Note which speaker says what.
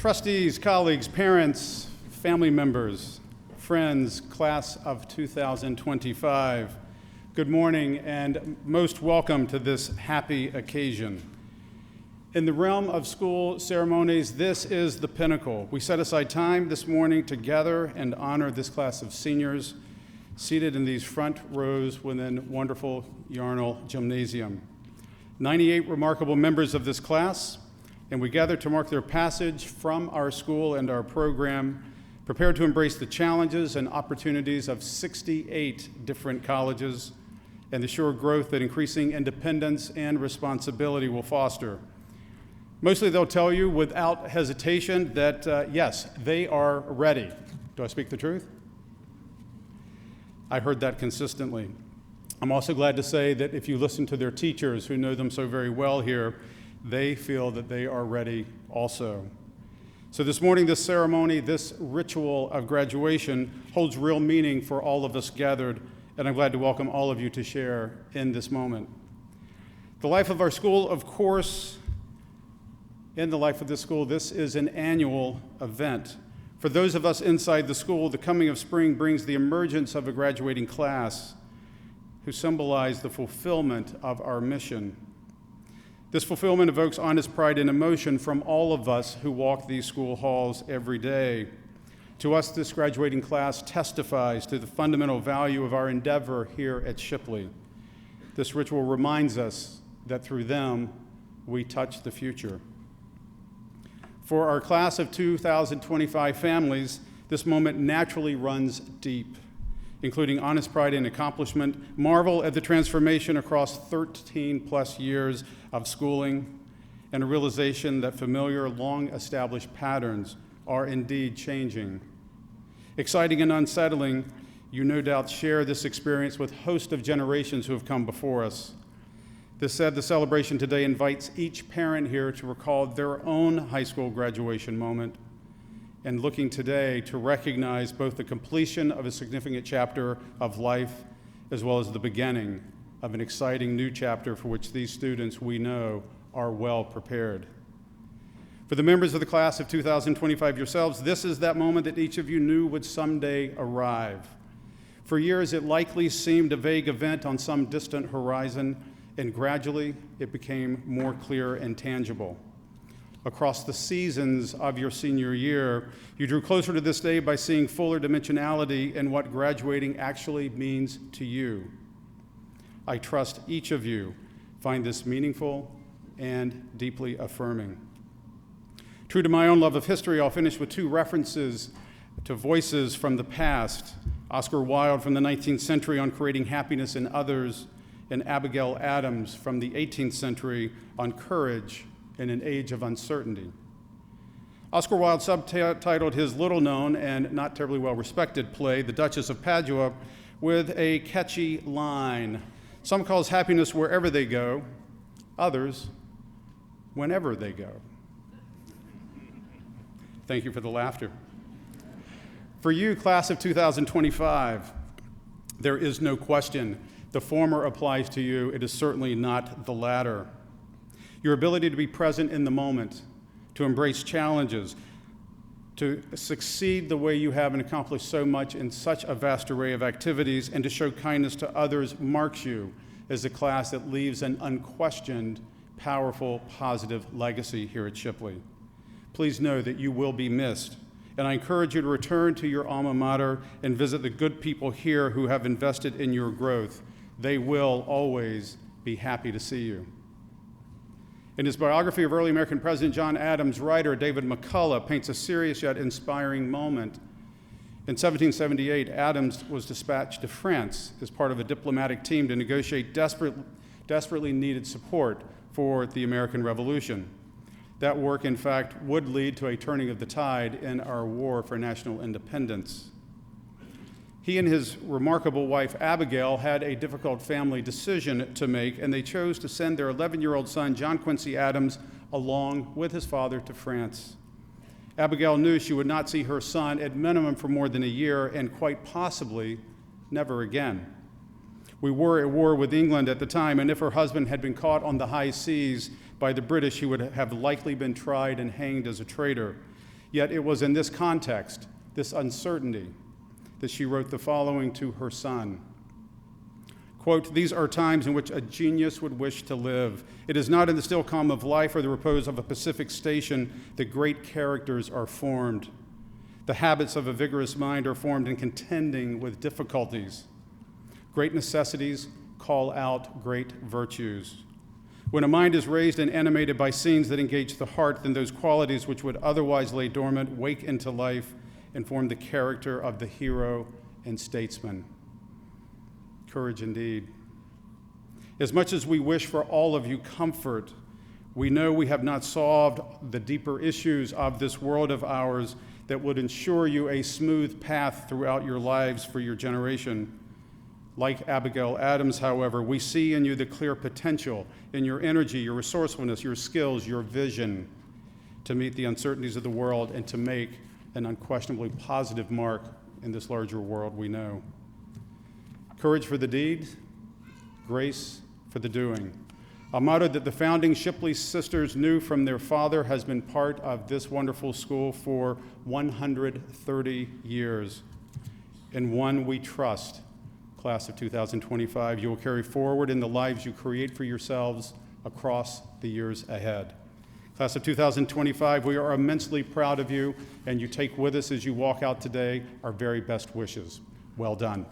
Speaker 1: Trustees, colleagues, parents, family members, friends, class of 2025, good morning and most welcome to this happy occasion. In the realm of school ceremonies, this is the pinnacle. We set aside time this morning to gather and honor this class of seniors seated in these front rows within wonderful Yarnell Gymnasium. 98 remarkable members of this class, and we gather to mark their passage from our school and our program, prepared to embrace the challenges and opportunities of 68 different colleges and the sure growth that increasing independence and responsibility will foster. Mostly they'll tell you without hesitation that yes, they are ready. Do I speak the truth? I heard that consistently. I'm also glad to say that if you listen to their teachers who know them so very well here, they feel that they are ready also. So this morning, this ceremony, this ritual of graduation holds real meaning for all of us gathered, and I'm glad to welcome all of you to share in this moment. The life of our school, of course, in the life of this school, this is an annual event. For those of us inside the school, the coming of spring brings the emergence of a graduating class who symbolize the fulfillment of our mission. This fulfillment evokes honest pride and emotion from all of us who walk these school halls every day. To us, this graduating class testifies to the fundamental value of our endeavor here at Shipley. This ritual reminds us that through them, we touch the future. For our class of 2025 families, this moment naturally runs deep, including honest pride and accomplishment, marvel at the transformation across 13 plus years of schooling, and a realization that familiar, long-established patterns are indeed changing. Exciting and unsettling, you no doubt share this experience with a host of generations who have come before us. This said, the celebration today invites each parent here to recall their own high school graduation moment, and looking today to recognize both the completion of a significant chapter of life as well as the beginning of an exciting new chapter for which these students, we know, are well prepared. For the members of the class of 2025 yourselves, this is that moment that each of you knew would someday arrive. For years, it likely seemed a vague event on some distant horizon, and gradually it became more clear and tangible. Across the seasons of your senior year, you drew closer to this day by seeing fuller dimensionality in what graduating actually means to you. I trust each of you find this meaningful and deeply affirming. True to my own love of history, I'll finish with two references to voices from the past. Oscar Wilde from the 19th century on creating happiness in others, and Abigail Adams from the 18th century on courage in an age of uncertainty. Oscar Wilde subtitled his little-known and not terribly well-respected play, The Duchess of Padua, with a catchy line. Some calls happiness wherever they go, others, whenever they go. Thank you for the laughter. For you, class of 2025, there is no question. The former applies to you. It is certainly not the latter. Your ability to be present in the moment, to embrace challenges, to succeed the way you have and accomplish so much in such a vast array of activities, and to show kindness to others marks you as a class that leaves an unquestioned, powerful, positive legacy here at Shipley. Please know that you will be missed, and I encourage you to return to your alma mater and visit the good people here who have invested in your growth. They will always be happy to see you. In his biography of early American President John Adams, writer David McCullough paints a serious yet inspiring moment. In 1778, Adams was dispatched to France as part of a diplomatic team to negotiate desperately needed support for the American Revolution. That work, in fact, would lead to a turning of the tide in our war for national independence. He and his remarkable wife, Abigail, had a difficult family decision to make, and they chose to send their 11-year-old son, John Quincy Adams, along with his father to France. Abigail knew she would not see her son at minimum for more than a year, and quite possibly never again. We were at war with England at the time, and if her husband had been caught on the high seas by the British, he would have likely been tried and hanged as a traitor. Yet it was in this context, this uncertainty, that she wrote the following to her son. Quote, "These are times in which a genius would wish to live. It is not in the still calm of life or the repose of a Pacific station that great characters are formed. The habits of a vigorous mind are formed in contending with difficulties. Great necessities call out great virtues. When a mind is raised and animated by scenes that engage the heart, then those qualities which would otherwise lay dormant wake into life and form the character of the hero and statesman." Courage indeed. As much as we wish for all of you comfort, we know we have not solved the deeper issues of this world of ours that would ensure you a smooth path throughout your lives for your generation. Like Abigail Adams, however, we see in you the clear potential in your energy, your resourcefulness, your skills, your vision to meet the uncertainties of the world and to make an unquestionably positive mark in this larger world we know. Courage for the deed, grace for the doing. A motto that the founding Shipley sisters knew from their father has been part of this wonderful school for 130 years, and one we trust, class of 2025, you will carry forward in the lives you create for yourselves across the years ahead. Class of 2025, we are immensely proud of you, and you take with us as you walk out today our very best wishes. Well done.